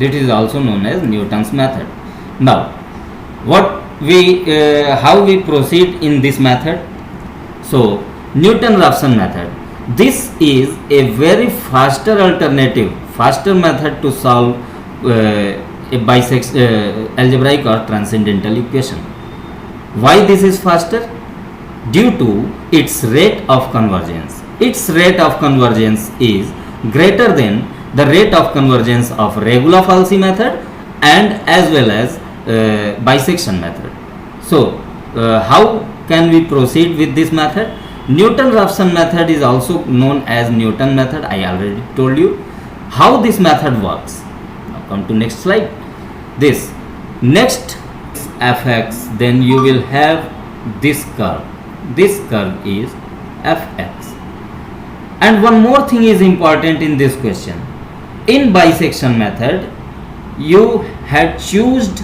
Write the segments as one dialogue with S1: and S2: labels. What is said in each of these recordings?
S1: This is also known as Newton's method. Now, how we proceed in this method? So, Newton-Raphson method. This is a very faster method to solve algebraic or transcendental equation. Why this is faster? Due to its rate of convergence. Its rate of convergence is greater than the rate of convergence of Regula-Falsy method and as well as bisection method. So, how can we proceed with this method? Newton-Raphson method is also known as Newton method. I already told you how this method works. Now come to next slide. This next fx, then you will have this curve. This curve is fx. And one more thing is important in this question. In bisection method, you had chosen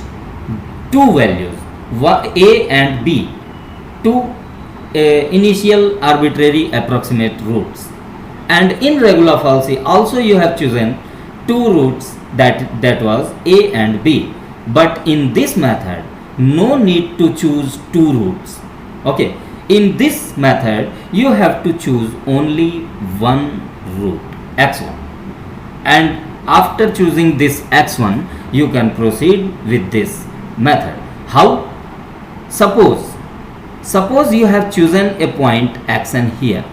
S1: two values, a and b, two initial arbitrary approximate roots. And in Regula-Falsy also you have chosen two roots, that was a and b. But in this method, no need to choose two roots. Okay. In this method, you have to choose only one root, x1. And after choosing this x1, you can proceed with this method. How? Suppose you have chosen a point xn here.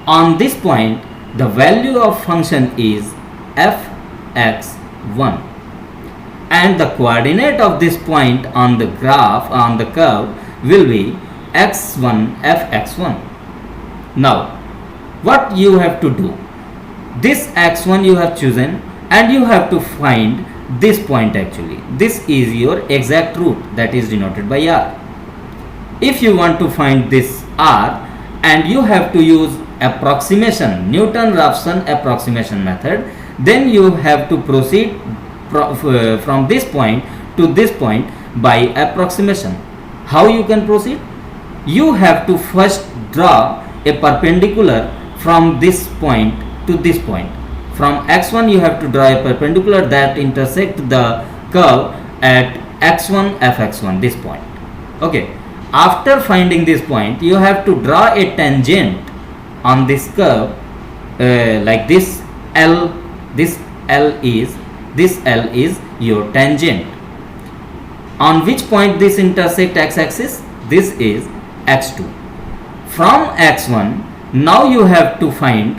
S1: On this point, the value of function is fx1. And the coordinate of this point on the graph, on the curve, will be x1 fx1. Now, what you have to do? This x1 you have chosen and you have to find this point actually. This is your exact root, that is denoted by r. If you want to find this r, and you have to use approximation, Newton-Raphson approximation method, then you have to proceed from this point to this point by approximation. How you can proceed? You have to first draw a perpendicular from this point to this point. From x1 you have to draw a perpendicular that intersect the curve at x1 fx1, this point. Okay. After finding this point, you have to draw a tangent on this curve like this L. This L is your tangent. On which point this intersect x-axis? This is x2. From x1, now you have to find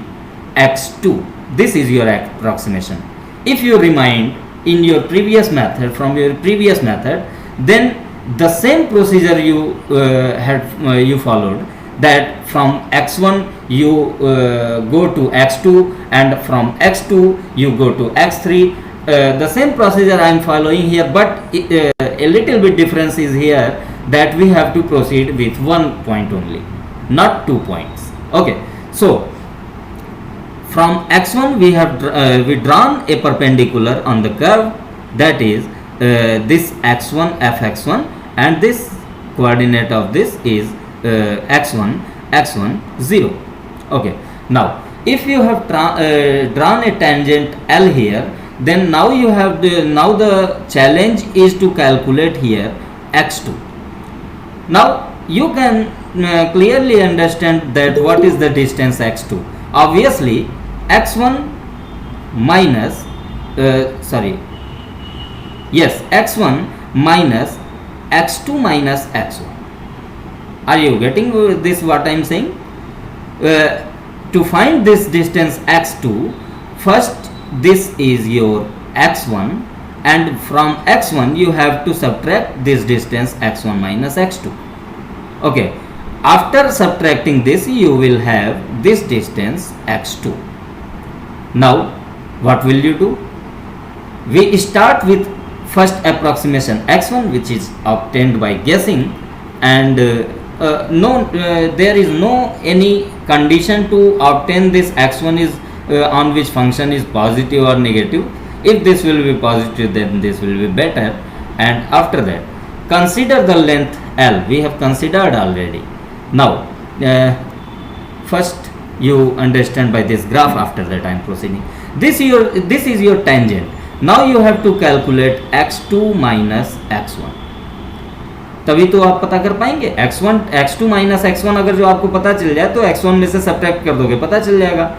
S1: x2. This is your approximation. If you remind in your previous method, from your previous method, then the same procedure you you followed, that from x1 you go to x2 and from x2 you go to x3. The same procedure I am following here, but a little bit difference is here, that we have to proceed with one point only, not 2 points. Okay, so from x1 we have drawn a perpendicular on the curve, that is this x1 fx1, and this coordinate of this is x1 0. Okay, now if you have drawn a tangent L here, then now you have now the challenge is to calculate here x2. Now you can clearly understand that what is the distance x2. Obviously x1 minus x1 minus x2 minus x1. Are you getting this, what I am saying? To find this distance x2, first this is your x1, and from x1 you have to subtract this distance x1 minus x2. Okay, after subtracting this you will have this distance x2. Now what will you do? We start with first approximation x1, which is obtained by guessing, and there is no any condition to obtain this x1 is on which function is positive or negative. If this will be positive, then this will be better. And after that, consider the length L. We have considered already. Now first you understand by this graph. After that I am proceeding. This is your tangent. Now you have to calculate x2 minus x1, तभी तो आप पता कर पाएंगे। x2 minus x1 अगर जो आपको पता चल जाए तो x1 में से सब्ट्रैक्ट कर दोगे, पता चल जाएगा।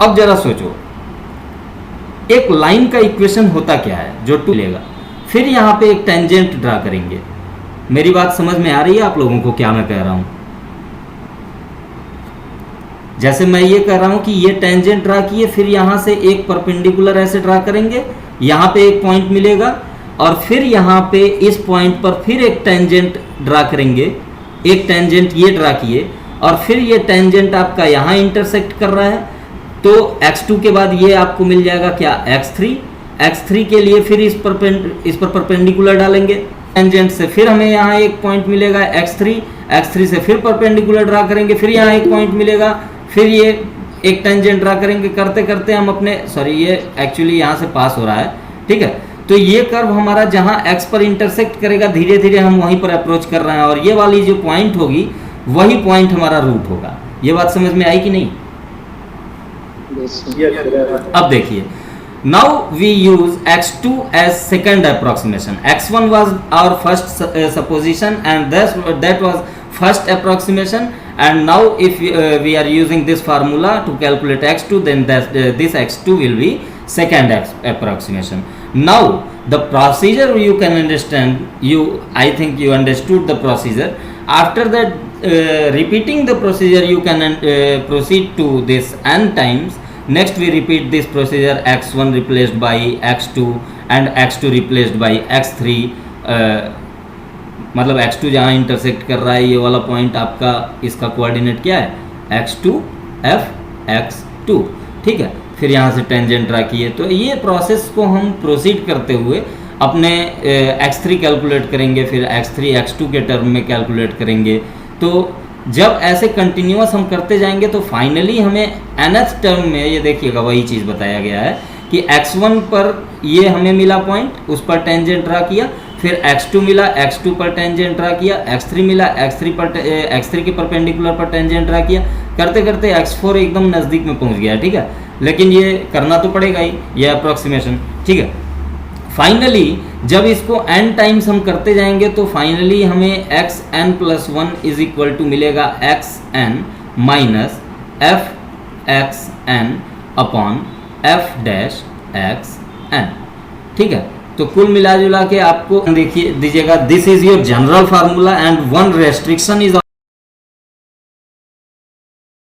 S1: अब जरा सोचो, एक लाइन का इक्वेशन होता क्या है, जो 2 लेगा, फिर यहाँ पे एक टेंजेंट ड्रा करेंगे। मेरी बात समझ में आ रही है आप लोगों को क्या मैं कह रहा हूं? जैसे मैं ये कह रहा हूं कि ये टेंजेंट ड्रा किए, फिर यहां से एक परपेंडिकुलर ऐसे ड्रा करेंगे, यहां पे एक पॉइंट मिलेगा, और फिर यहाँ पे इस पॉइंट पर फिर एक टेंजेंट ड्रा करेंगे, एक टेंजेंट ये ड्रा किए, और फिर ये टेंजेंट आपका यहाँ इंटरसेक्ट कर रहा है, तो x2 के बाद ये आपको मिल जाएगा क्या, x3 के लिए फिर इस पर परपेंडिकुलर डालेंगे टेंजेंट से, फिर हमें यहाँ एक पॉइंट मिलेगा x3 से फिर परपेंडिकुलर ड्रा करेंगे, फिर यहाँ एक पॉइंट मिलेगा, फिर ये एक टेंजेंट ड्रा करेंगे, करते करते हम अपने ये एक्चुअली यहाँ से पास हो रहा है, ठीक है। तो ये कर्व हमारा जहां x पर इंटरसेक्ट करेगा, धीरे धीरे हम वहीं पर अप्रोच कर रहे हैं, और ये वाली जो पॉइंट होगी वही पॉइंट हमारा रूट होगा। ये बात समझ में आई कि नहीं? अब देखिए, now we use x2 as second approximation, x1 was our first supposition and that was first approximation, and now if we are using this formula to calculate x2, then this x2 will be second approximation. Now the procedure you can understand, I think you understood the procedure. After that repeating the procedure, you can proceed to this n times. Next we repeat this procedure, x1 replaced by x2 and x2 replaced by x3. मतलब x2 जहाँ intersect कर रहा है, ये वाला point आपका, इसका coordinate क्या है, x2 f x2, ठीक है। फिर यहाँ से टेंजेंट ड्रा किए, तो ये प्रोसेस को हम प्रोसीड करते हुए अपने x3 कैलकुलेट करेंगे, फिर x3 x2 के टर्म में कैलकुलेट करेंगे। तो जब ऐसे कंटिन्यूअस हम करते जाएंगे तो फाइनली हमें nth टर्म में, ये देखिएगा वही चीज़ बताया गया है कि x1 पर ये हमें मिला पॉइंट, उस पर टेंजेंट ड्रा किया, फिर x2 मिला, x2 पर टेंजेंट ड्रा किया, x3 मिला, x3 के परपेंडिकुलर पर टेंजेंट ड्रा किया, करते करते x4 एकदम नज़दीक में पहुंच गया, ठीक है। लेकिन ये करना तो पड़ेगा ही, ये अप्रोक्सीमेशन, ठीक है। फाइनली जब इसको n टाइम्स हम करते जाएंगे तो फाइनली हमें xn+1 इज इक्वल टू मिलेगा xn minus f(xn) upon f'(xn), ठीक है। तो कुल मिला जुला के आपको देखिए दीजिएगा, this is your general formula and one restriction is